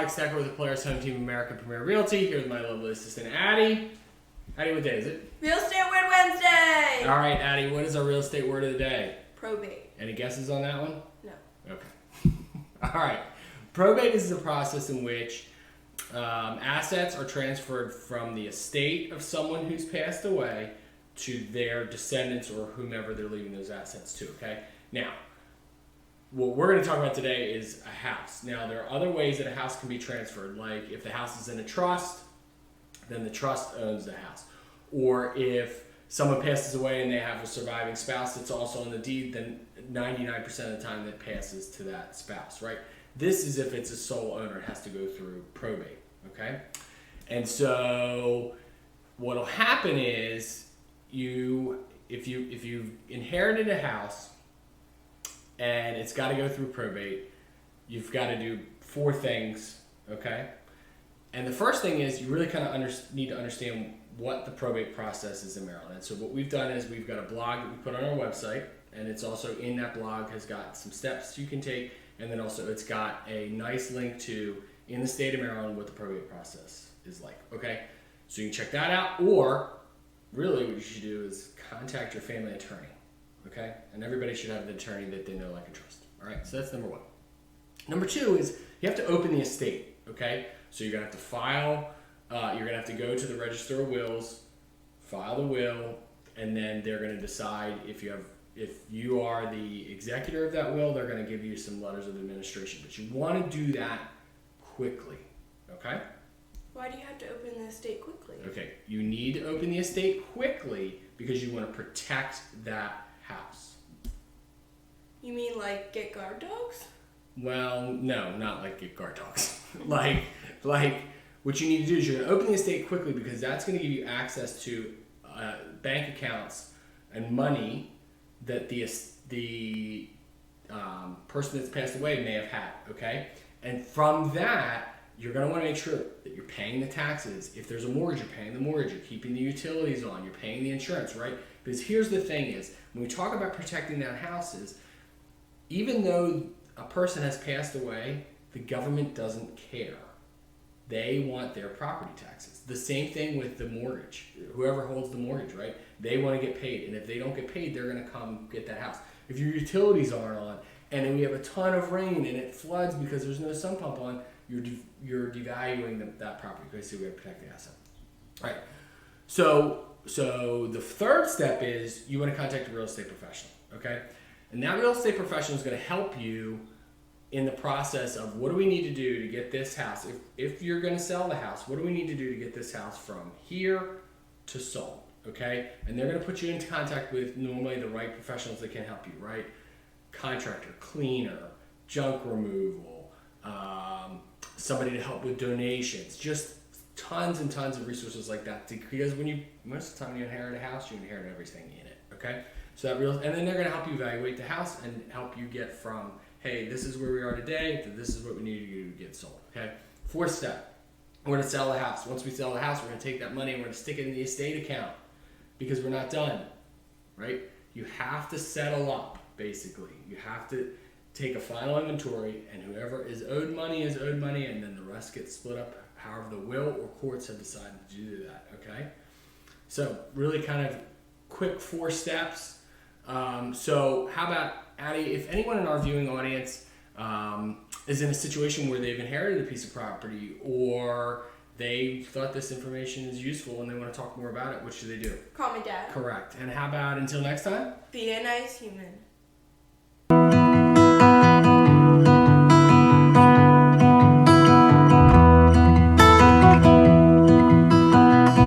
Alex Decker with the Polaris Home Team American Premier Realty. Here with my lovely assistant, Addie. Addie, what day is it? Real Estate Word Wednesday! All right, Addie, what is our real estate word of the day? Probate. Any guesses on that one? No. Okay. All right. Probate is the process in which assets are transferred from the estate of someone who's passed away to their descendants or whomever they're leaving those assets to, okay? Now, what we're going to talk about today is a house. Now, there are other ways that a house can be transferred, like if the house is in a trust, then the trust owns the house. Or if someone passes away and they have a surviving spouse that's also on the deed, then 99% of the time that passes to that spouse, right? This is if it's a sole owner, it has to go through probate, okay? And so what'll happen is if you've inherited a house and it's got to go through probate, you've got to do 4 things, okay? And the first thing is you really kind of need to understand what the probate process is in Maryland. And so what we've done is we've got a blog that we put on our website, and it's also in that blog has got some steps you can take, and then also it's got a nice link to, in the state of Maryland, what the probate process is like, okay? So you can check that out, or really what you should do is contact your family attorney, okay? And everybody should have an attorney that they know, like, and trust. All right, so that's number 1. Number 2 is you have to open the estate, okay? So you're gonna have to file, you're gonna have to go to the Register of Wills, file the will, and then they're gonna decide if you are the executor of that will, they're gonna give you some letters of administration. But you wanna do that quickly, okay? Why do you have to open the estate quickly? Okay, you need to open the estate quickly because you want to protect that house. You mean like get guard dogs? Well, no, not like get guard dogs. like what you need to do is you're going to open the estate quickly because that's going to give you access to bank accounts and money that the person that's passed away may have had, okay? And from that, you're going to want to make sure that you're paying the taxes. If there's a mortgage, you're paying the mortgage. You're keeping the utilities on. You're paying the insurance, right? Because here's the thing is, when we talk about protecting that house is, even though a person has passed away, the government doesn't care. They want their property taxes. The same thing with the mortgage. Whoever holds the mortgage, right? They want to get paid. And if they don't get paid, they're going to come get that house. If your utilities aren't on, and then we have a ton of rain and it floods because there's no sump pump on, you're devaluing that property. Okay, so we have to protect the asset. All right. So the third step is you want to contact a real estate professional. Okay, and that real estate professional is going to help you in the process of what do we need to do to get this house. If you're going to sell the house, what do we need to do to get this house from here to sold? Okay, and they're going to put you into contact with normally the right professionals that can help you. Right, contractor, cleaner, junk removal. Somebody to help with donations, just tons and tons of resources like that. Because most of the time when you inherit a house, you inherit everything in it. Okay, so and then they're going to help you evaluate the house and help you get from, hey, this is where we are today to this is what we need to do to get sold. Okay, 4th step, we're going to sell the house. Once we sell the house, we're going to take that money and we're going to stick it in the estate account because we're not done. Right? You have to settle up. Basically, you have to take a final inventory, and whoever is owed money, and then the rest gets split up however the will or courts have decided to do that, okay? So really kind of quick 4 steps. So how about, Addie, if anyone in our viewing audience is in a situation where they've inherited a piece of property or they thought this information is useful and they want to talk more about it, what should they do? Call me Dad. Correct. And how about until next time? Be a nice human.